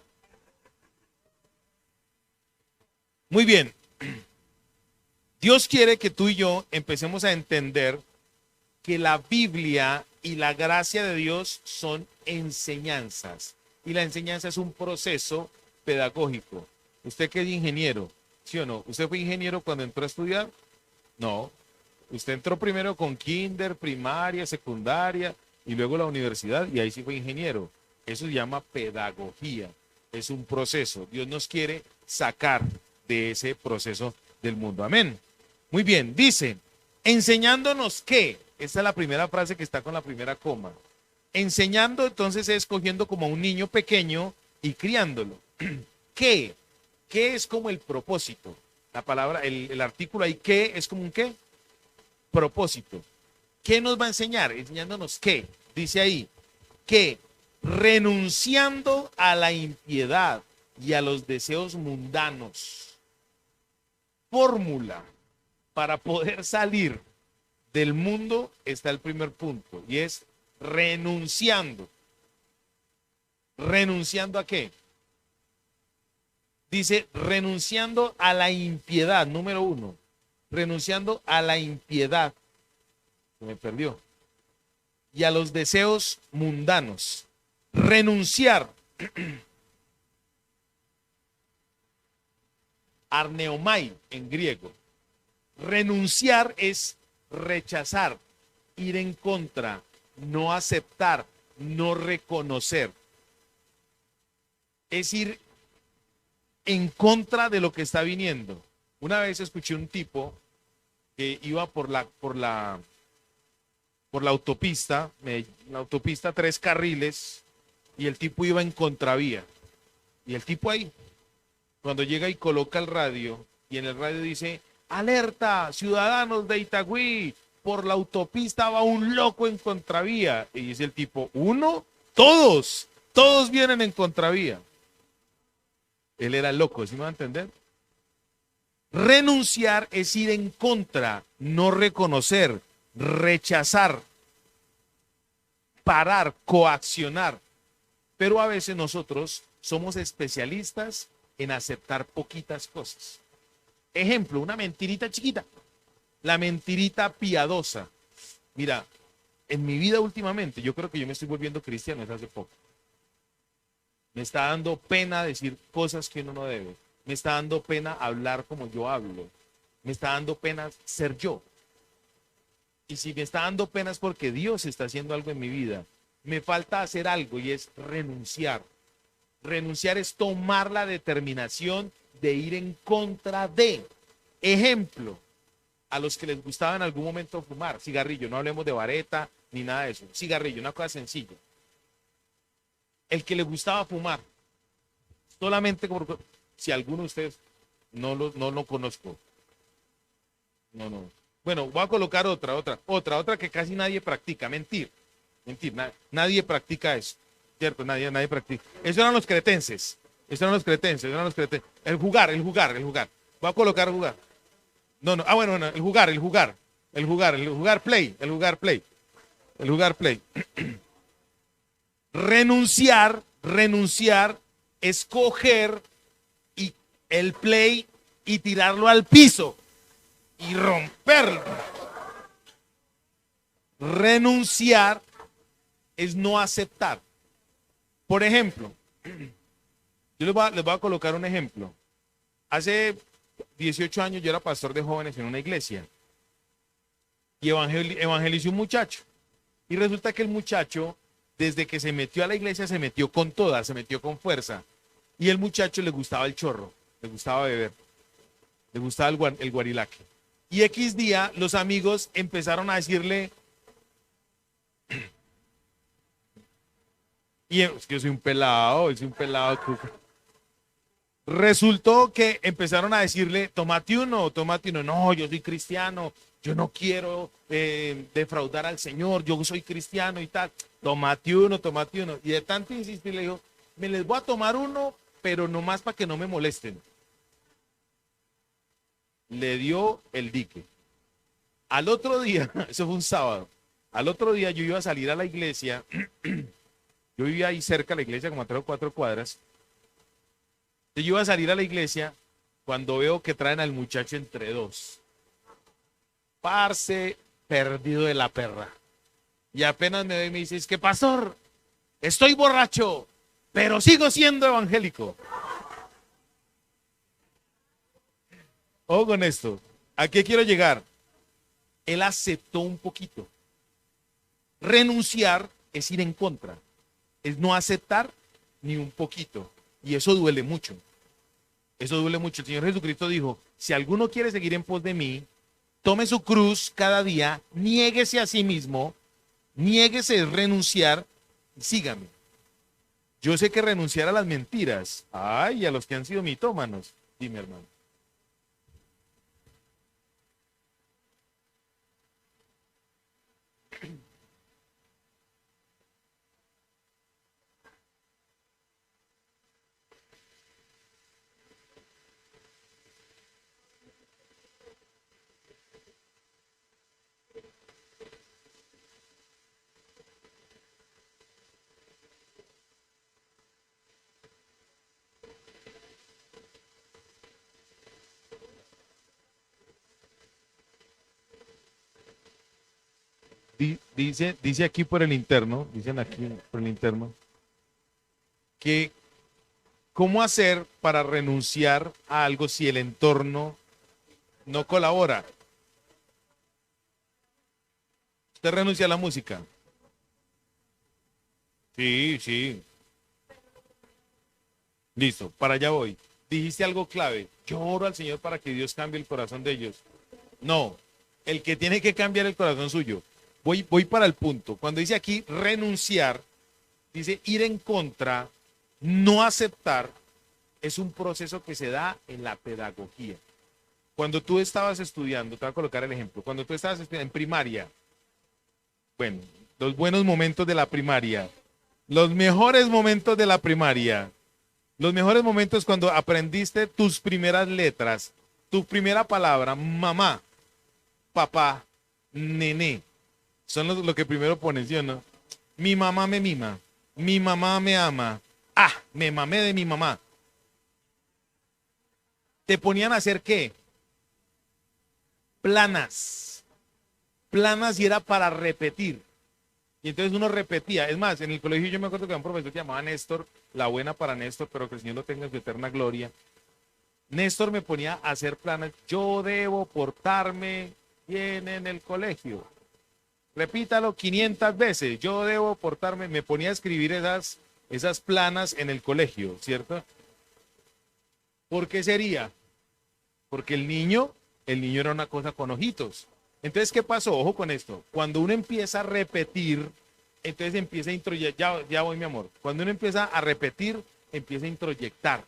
Muy bien. Dios quiere que tú y yo empecemos a entender que la Biblia y la gracia de Dios son enseñanzas. Y la enseñanza es un proceso pedagógico. ¿Usted qué es ingeniero? ¿Sí o no? ¿Usted fue ingeniero cuando entró a estudiar? No. Usted entró primero con kinder, primaria, secundaria y luego la universidad y ahí sí fue ingeniero. Eso se llama pedagogía. Es un proceso. Dios nos quiere sacar de ese proceso del mundo. Amén. Muy bien. Dice, enseñándonos qué. Esta es la primera frase que está con la primera coma. Enseñando entonces es cogiendo como a un niño pequeño y criándolo. ¿Qué? ¿Qué es como el propósito? La palabra, el artículo ahí, ¿qué? Es como un ¿qué? Propósito. ¿Qué nos va a enseñar? Enseñándonos qué. Dice ahí, que renunciando a la impiedad y a los deseos mundanos. Fórmula para poder salir del mundo está el primer punto y es renunciando. ¿Renunciando a qué? Dice renunciando a la impiedad, número 1. Renunciando a la impiedad. Se me perdió. Y a los deseos mundanos. Renunciar. Arneomai en griego. Renunciar es rechazar, ir en contra, no aceptar, no reconocer. Es ir en contra de lo que está viniendo. Una vez escuché un tipo que iba por la autopista, la autopista 3 carriles, y el tipo iba en contravía. Y el tipo ahí, cuando llega y coloca el radio, y en el radio dice, alerta, ciudadanos de Itagüí, por la autopista va un loco en contravía. Y dice el tipo, ¿uno? Todos vienen en contravía. Él era loco, ¿sí me va a entender? Renunciar es ir en contra, no reconocer, rechazar, parar, coaccionar. Pero a veces nosotros somos especialistas en aceptar poquitas cosas. Ejemplo, una mentirita chiquita, la mentirita piadosa. Mira, en mi vida últimamente, yo creo que yo me estoy volviendo cristiano desde hace poco. Me está dando pena decir cosas que uno no debe. Me está dando pena hablar como yo hablo. Me está dando pena ser yo. Y si me está dando pena es porque Dios está haciendo algo en mi vida. Me falta hacer algo y es renunciar. Renunciar es tomar la determinación de ir en contra de. Ejemplo, a los que les gustaba en algún momento fumar, cigarrillo, no hablemos de vareta ni nada de eso. Cigarrillo, una cosa sencilla. El que le gustaba fumar, solamente como, si alguno de ustedes no lo conozco. No. Bueno, voy a colocar otra que casi nadie practica. Mentir, nadie practica eso. ¿Cierto? Nadie practica. Esos eran los cretenses. El jugar. Voy a colocar jugar. No. Ah, bueno, el jugar play. Renunciar, escoger y el play y tirarlo al piso y romperlo. Renunciar es no aceptar. Por ejemplo, yo les voy a colocar un ejemplo. Hace 18 años yo era pastor de jóvenes en una iglesia y evangelicé un muchacho. Y resulta que el muchacho, desde que se metió a la iglesia, se metió con toda, se metió con fuerza. Y el muchacho le gustaba el chorro, le gustaba beber, le gustaba el guarilaque. Y X día los amigos empezaron a decirle, y es que yo soy un pelado. Resultó que empezaron a decirle, tómate uno. No, yo soy cristiano, yo no quiero defraudar al Señor, yo soy cristiano y tal. Tómate uno. Y de tanto insistir le dijo, me les voy a tomar uno, pero nomás para que no me molesten. Le dio el dique. Al otro día, eso fue un sábado, al otro día yo iba a salir a la iglesia, yo vivía ahí cerca de la iglesia, como a 3 o 4 cuadras. Yo iba a salir a la iglesia cuando veo que traen al muchacho entre dos. Parce, perdido de la perra. Y apenas me ve y me dice, es que pastor, estoy borracho, pero sigo siendo evangélico. Ojo con esto. ¿A qué quiero llegar? Él aceptó un poquito. Renunciar es ir en contra. Es no aceptar ni un poquito. Y eso duele mucho. Eso duele mucho. El Señor Jesucristo dijo, si alguno quiere seguir en pos de mí, tome su cruz cada día, niéguese a sí mismo, niéguese a renunciar, y sígame. Yo sé que renunciar a las mentiras, ay, a los que han sido mitómanos, dime hermano. Dice aquí por el interno, dicen aquí por el interno, que cómo hacer para renunciar a algo si el entorno no colabora. ¿Usted renuncia a la música? Sí. Listo, para allá voy. Dijiste algo clave. Yo oro al Señor para que Dios cambie el corazón de ellos. No, el que tiene que cambiar el corazón suyo. Voy para el punto. Cuando dice aquí renunciar, dice ir en contra, no aceptar, es un proceso que se da en la pedagogía. Cuando tú estabas estudiando, te voy a colocar el ejemplo, cuando tú estabas estudiando en primaria, bueno, los buenos momentos de la primaria, los mejores momentos de la primaria, los mejores momentos cuando aprendiste tus primeras letras, tu primera palabra, mamá, papá, nené, son lo que primero ponen, ¿sí o no? Mi mamá me mima, mi mamá me ama, me mamé de mi mamá. ¿Te ponían a hacer qué? Planas. Planas y era para repetir. Y entonces uno repetía. Es más, en el colegio yo me acuerdo que había un profesor que llamaba Néstor, la buena para Néstor, pero que el Señor lo tenga en su eterna gloria. Néstor me ponía a hacer planas. Yo debo portarme bien en el colegio. Repítalo 500 veces. Yo debo portarme. Me ponía a escribir esas planas en el colegio, ¿cierto? ¿Por qué sería? Porque el niño era una cosa con ojitos. Entonces, ¿qué pasó? Ojo con esto. Cuando uno empieza a repetir, entonces empieza a introyectar. Ya voy, mi amor. Cuando uno empieza a repetir, empieza a introyectar.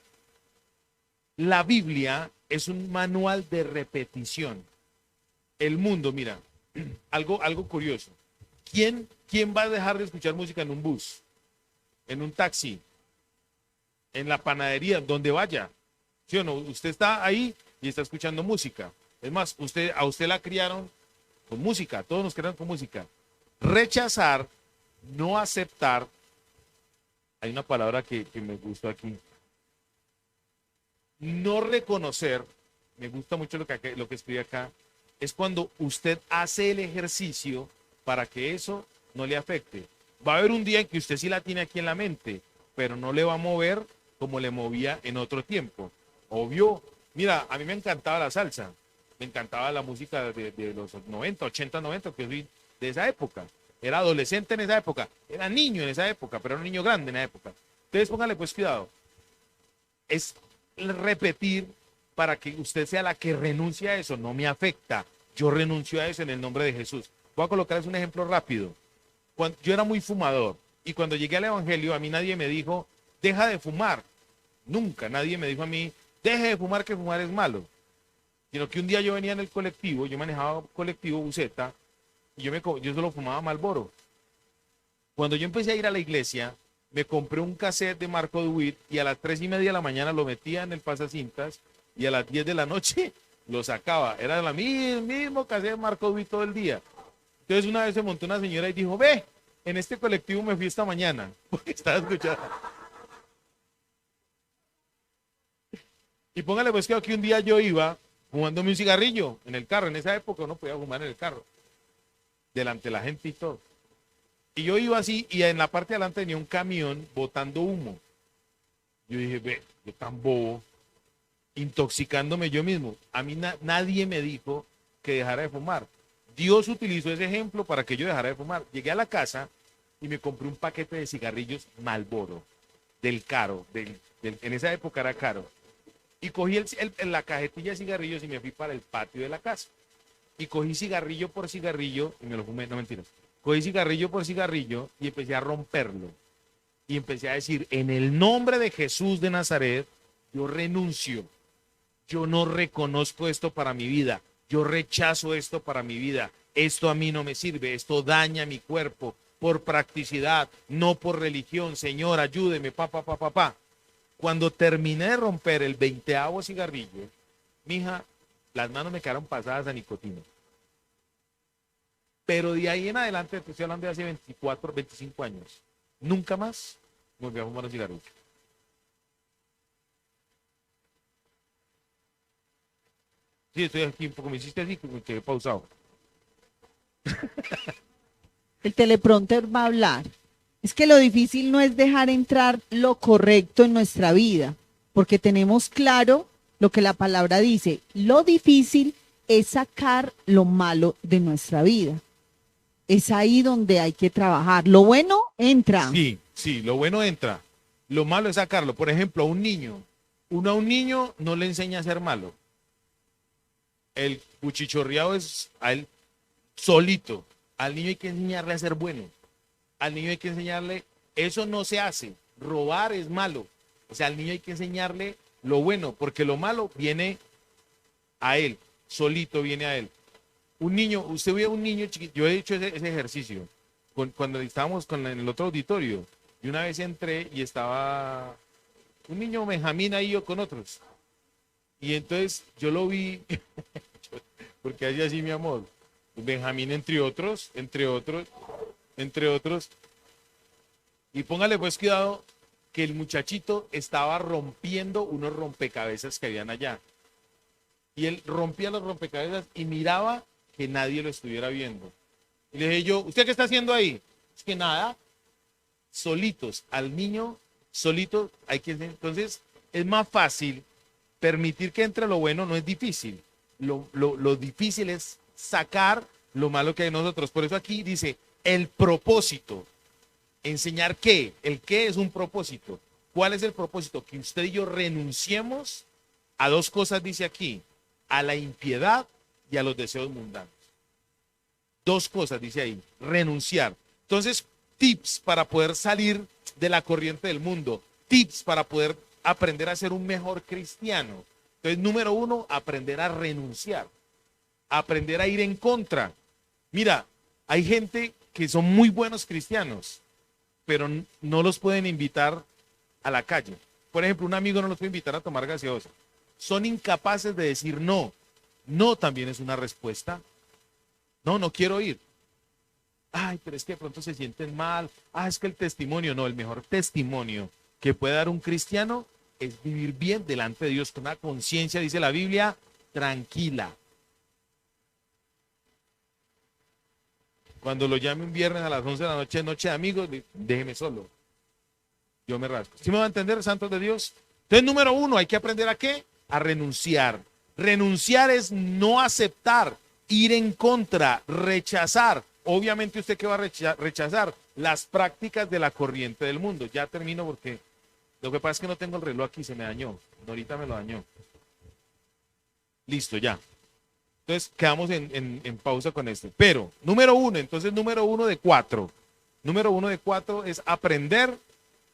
La Biblia es un manual de repetición. El mundo, mira, algo curioso. ¿Quién va a dejar de escuchar música en un bus, en un taxi, en la panadería, donde vaya? ¿Sí o no? Usted está ahí y está escuchando música. Es más, a usted la criaron con música, todos nos criaron con música. Rechazar, no aceptar, hay una palabra que me gustó aquí. No reconocer, me gusta mucho lo que escribe acá, es cuando usted hace el ejercicio para que eso no le afecte. Va a haber un día en que usted sí la tiene aquí en la mente, pero no le va a mover como le movía en otro tiempo. Obvio, mira, a mí me encantaba la salsa, me encantaba la música de los 90, 80, 90, que soy de esa época. Era adolescente en esa época, era niño en esa época, pero era un niño grande en esa época. Entonces póngale pues cuidado. Es repetir para que usted sea la que renuncie a eso. No me afecta. Yo renuncio a eso en el nombre de Jesús. Voy a colocarles un ejemplo rápido. Yo era muy fumador y cuando llegué al evangelio a mí nadie me dijo, deja de fumar. Nunca nadie me dijo a mí, deje de fumar, que fumar es malo. Sino que un día yo venía en el colectivo, yo manejaba colectivo, buseta, y yo solo fumaba Marlboro. Cuando yo empecé a ir a la iglesia, me compré un cassette de Marco Duit y a las 3:30 de la mañana lo metía en el pasacintas y a las 10 de la noche lo sacaba. Era el mismo cassette de Marco Duit todo el día. Entonces una vez se montó una señora y dijo, ve, en este colectivo me fui esta mañana, porque estaba escuchando. Y póngale pues que aquí un día yo iba fumándome un cigarrillo en el carro. En esa época uno podía fumar en el carro, delante de la gente y todo. Y yo iba así y en la parte de adelante tenía un camión botando humo. Yo dije, ve, yo tan bobo, intoxicándome yo mismo. A mí nadie me dijo que dejara de fumar. Dios utilizó ese ejemplo para que yo dejara de fumar. Llegué a la casa y me compré un paquete de cigarrillos Marlboro, del caro, en esa época era caro. Y cogí la cajetilla de cigarrillos y me fui para el patio de la casa. Y cogí cigarrillo por cigarrillo y me lo fumé, no mentiras. Cogí cigarrillo por cigarrillo y empecé a romperlo. Y empecé a decir, en el nombre de Jesús de Nazaret, yo renuncio. Yo no reconozco esto para mi vida. Yo rechazo esto para mi vida. Esto a mí no me sirve. Esto daña mi cuerpo por practicidad, no por religión. Señor, ayúdeme, papá. Cuando terminé de romper el 20º cigarrillo, mija, las manos me quedaron pasadas a nicotina. Pero de ahí en adelante, te estoy hablando de hace 24, 25 años, nunca más volví a fumar un cigarrillo. Sí, estoy aquí un poco, me hiciste así, que quedé pausado. El teleprompter va a hablar. Es que lo difícil no es dejar entrar lo correcto en nuestra vida, porque tenemos claro lo que la palabra dice. Lo difícil es sacar lo malo de nuestra vida. Es ahí donde hay que trabajar. Lo bueno entra. Sí, lo bueno entra. Lo malo es sacarlo. Por ejemplo, a un niño. A un niño no le enseña a ser malo. El cuchichorreado es a él solito. Al niño hay que enseñarle a ser bueno. Al niño hay que enseñarle, eso no se hace. Robar es malo. O sea, al niño hay que enseñarle lo bueno, porque lo malo viene a él. Solito viene a él. Un niño, usted ve a un niño chiquito, yo he hecho ese ejercicio cuando estábamos en el otro auditorio. Y una vez entré y estaba un niño Benjamín ahí yo con otros. Y entonces yo lo vi, porque así así mi amor. Benjamín entre otros. Y póngale pues cuidado que el muchachito estaba rompiendo unos rompecabezas que habían allá. Y él rompía los rompecabezas y miraba que nadie lo estuviera viendo. Y le dije yo, ¿usted qué está haciendo ahí? Es que nada, solitos, al niño solito hay que... Entonces es más fácil permitir que entre lo bueno, no es difícil. Lo difícil es sacar lo malo que hay en nosotros. Por eso aquí dice el propósito. Enseñar qué. El qué es un propósito. ¿Cuál es el propósito? Que usted y yo renunciemos a dos cosas, dice aquí, a la impiedad y a los deseos mundanos. Dos cosas, dice ahí, renunciar. Entonces, tips para poder salir de la corriente del mundo, tips para poder aprender a ser un mejor cristiano. Entonces, número uno, aprender a renunciar, aprender a ir en contra. Mira, hay gente que son muy buenos cristianos, pero no los pueden invitar a la calle. Por ejemplo, un amigo no los puede invitar a tomar gaseosa. Son incapaces de decir no. No también es una respuesta. No, no quiero ir. Ay, pero es que de pronto se sienten mal. Ah, es que el testimonio, no, el mejor testimonio que puede dar un cristiano es vivir bien delante de Dios con una conciencia, dice la Biblia, tranquila. Cuando lo llame un viernes a las 11 de la noche, noche de amigos, déjeme solo. Yo me rasco. ¿Sí me va a entender, santos de Dios? Entonces, número uno, hay que aprender a qué? A renunciar. Renunciar es no aceptar, ir en contra, rechazar. Obviamente, ¿usted qué va a rechazar? Las prácticas de la corriente del mundo. Ya termino porque lo que pasa es que no tengo el reloj aquí, se me dañó. Ahorita me lo dañó. Listo, ya. Entonces, quedamos en pausa con esto. Pero, número uno, entonces, número uno de cuatro. Número uno de cuatro es aprender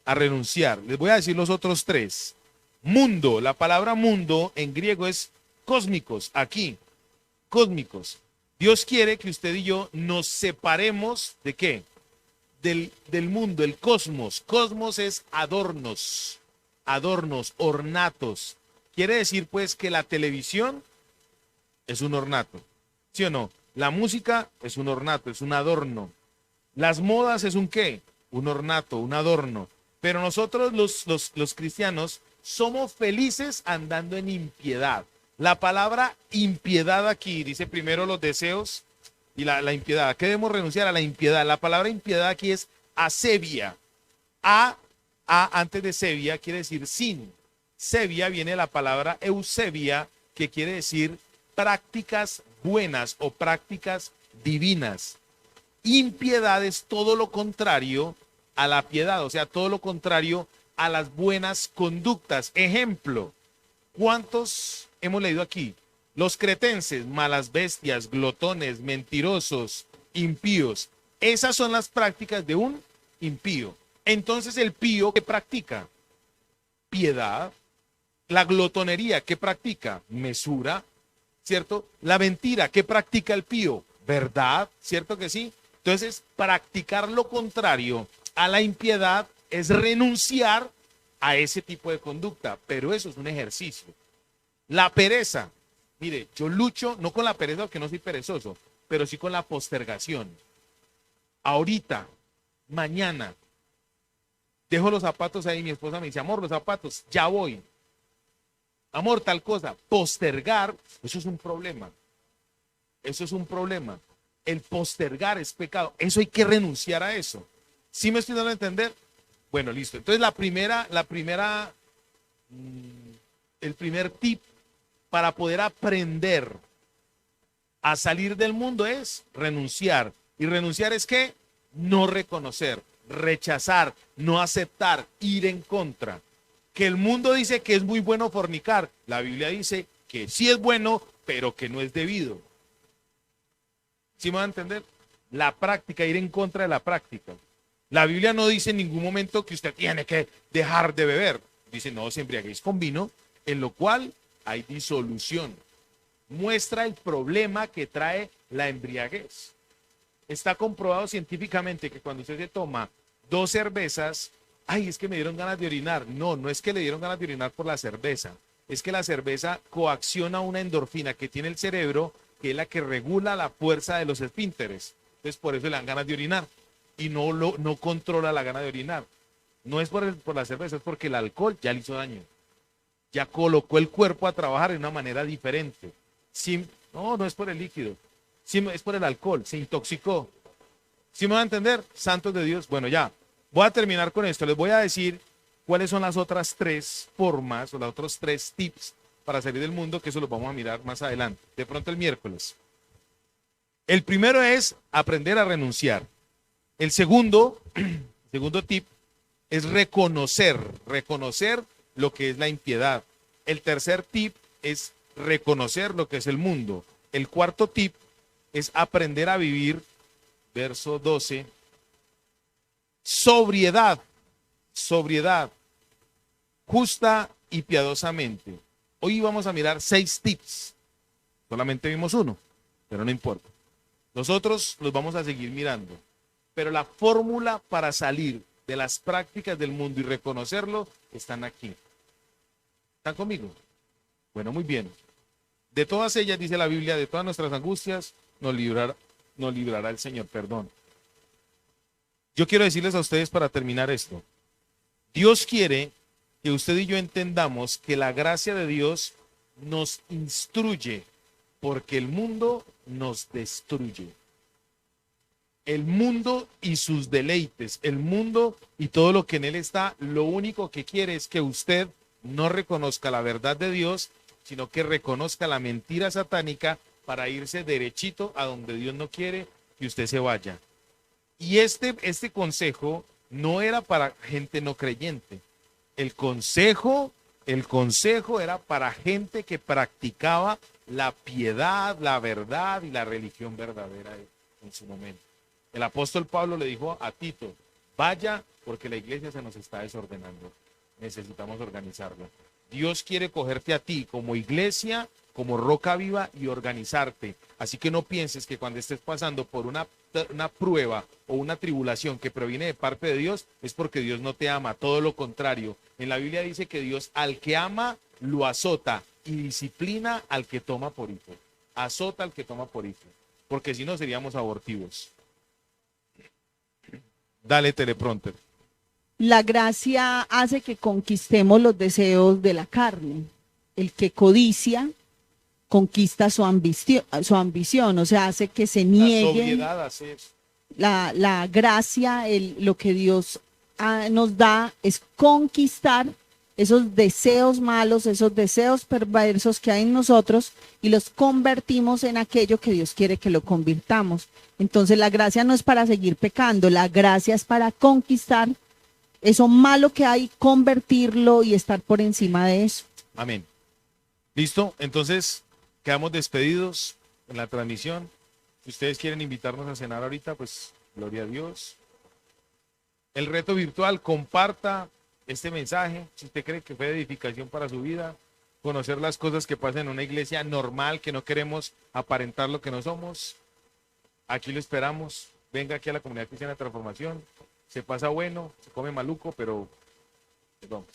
a renunciar. Les voy a decir los otros tres. Mundo, la palabra mundo en griego es cósmicos, aquí, cósmicos. Dios quiere que usted y yo nos separemos de qué? Del mundo, el cosmos. Cosmos es adornos, adornos, ornatos. Quiere decir pues que la televisión es un ornato, ¿sí o no? La música es un ornato, es un adorno. Las modas es un qué? Un ornato, un adorno. Pero nosotros los cristianos somos felices andando en impiedad. La palabra impiedad aquí dice primero los deseos y la impiedad. ¿A qué debemos renunciar? A la impiedad. La palabra impiedad aquí es asevia. A antes de sevia quiere decir sin. Sevia viene de la palabra eusebia, que quiere decir prácticas buenas o prácticas divinas. Impiedad es todo lo contrario a la piedad, o sea, todo lo contrario a las buenas conductas. Ejemplo, ¿cuántos hemos leído aquí? Los cretenses, malas bestias, glotones, mentirosos, impíos. Esas son las prácticas de un impío. Entonces, el pío, ¿qué practica? Piedad. La glotonería, ¿qué practica? Mesura, ¿cierto? La mentira, ¿qué practica el pío? Verdad, ¿cierto que sí? Entonces, practicar lo contrario a la impiedad es renunciar a ese tipo de conducta, pero eso es un ejercicio. La pereza, mire, yo lucho no con la pereza porque no soy perezoso, pero sí con la postergación. Ahorita, mañana, dejo los zapatos ahí, mi esposa me dice, amor, los zapatos, ya voy. Amor, tal cosa, postergar, eso es un problema. Eso es un problema. El postergar es pecado. Eso hay que renunciar a eso. ¿Sí me estoy dando a entender? Bueno, listo. Entonces el primer tip para poder aprender a salir del mundo es renunciar. ¿Y renunciar es qué? No reconocer, rechazar, no aceptar, ir en contra. Que el mundo dice que es muy bueno fornicar. La Biblia dice que sí es bueno, pero que no es debido. ¿Sí me van a entender? La práctica, ir en contra de la práctica. La Biblia no dice en ningún momento que usted tiene que dejar de beber. Dice, no os embriaguéis con vino, en lo cual hay disolución. Muestra el problema que trae la embriaguez. Está comprobado científicamente que cuando usted se toma 2 cervezas, ay, es que me dieron ganas de orinar. No, no es que le dieron ganas de orinar por la cerveza. Es que la cerveza coacciona una endorfina que tiene el cerebro, que es la que regula la fuerza de los esfínteres. Entonces, por eso le dan ganas de orinar. Y no controla la gana de orinar. No es por la cerveza, es porque el alcohol ya le hizo daño. Ya colocó el cuerpo a trabajar de una manera diferente. No es por el líquido. Sí, es por el alcohol, se intoxicó. ¿Sí me va a entender? Santos de Dios. Bueno, ya, voy a terminar con esto. Les voy a decir cuáles son las otras tres formas o los otros tres tips para salir del mundo, que eso los vamos a mirar más adelante, de pronto el miércoles. El primero es aprender a renunciar. El segundo, segundo tip es reconocer lo que es la impiedad. El tercer tip es reconocer lo que es el mundo. El cuarto tip es aprender a vivir, verso 12, sobriedad, justa y piadosamente. Hoy vamos a mirar 6 tips. Solamente vimos uno, pero no importa. Nosotros los vamos a seguir mirando. Pero la fórmula para salir de las prácticas del mundo y reconocerlo están aquí. ¿Están conmigo? Bueno, muy bien. De todas ellas, dice la Biblia, de todas nuestras angustias, nos librará el Señor. Perdón. Yo quiero decirles a ustedes para terminar esto. Dios quiere que usted y yo entendamos que la gracia de Dios nos instruye, porque el mundo nos destruye. El mundo y sus deleites, el mundo y todo lo que en él está, lo único que quiere es que usted no reconozca la verdad de Dios, sino que reconozca la mentira satánica para irse derechito a donde Dios no quiere que usted se vaya. Y este consejo no era para gente no creyente. El consejo era para gente que practicaba la piedad, la verdad y la religión verdadera en su momento. El apóstol Pablo le dijo a Tito, vaya porque la iglesia se nos está desordenando. Necesitamos organizarla. Dios quiere cogerte a ti como iglesia, como roca viva y organizarte. Así que no pienses que cuando estés pasando por una prueba o una tribulación que proviene de parte de Dios, es porque Dios no te ama. Todo lo contrario. En la Biblia dice que Dios al que ama lo azota y disciplina al que toma por hijo. Azota al que toma por hijo. Porque si no seríamos abortivos. Dale, teleprompter. La gracia hace que conquistemos los deseos de la carne. El que codicia conquista su ambición, o sea, hace que se niegue. La sobriedad hace eso. La gracia, lo que Dios nos da es conquistar esos deseos malos, esos deseos perversos que hay en nosotros y los convertimos en aquello que Dios quiere que lo convirtamos. Entonces la gracia no es para seguir pecando, la gracia es para conquistar eso malo que hay, convertirlo y estar por encima de eso. Amén. ¿Listo? Entonces, quedamos despedidos en la transmisión. Si ustedes quieren invitarnos a cenar ahorita, pues gloria a Dios. El reto virtual, comparta este mensaje. Si usted cree que fue de edificación para su vida, conocer las cosas que pasan en una iglesia normal, que no queremos aparentar lo que no somos. Aquí lo esperamos. Venga aquí a la Comunidad Cristiana de Transformación. Se pasa bueno, se come maluco, pero vamos.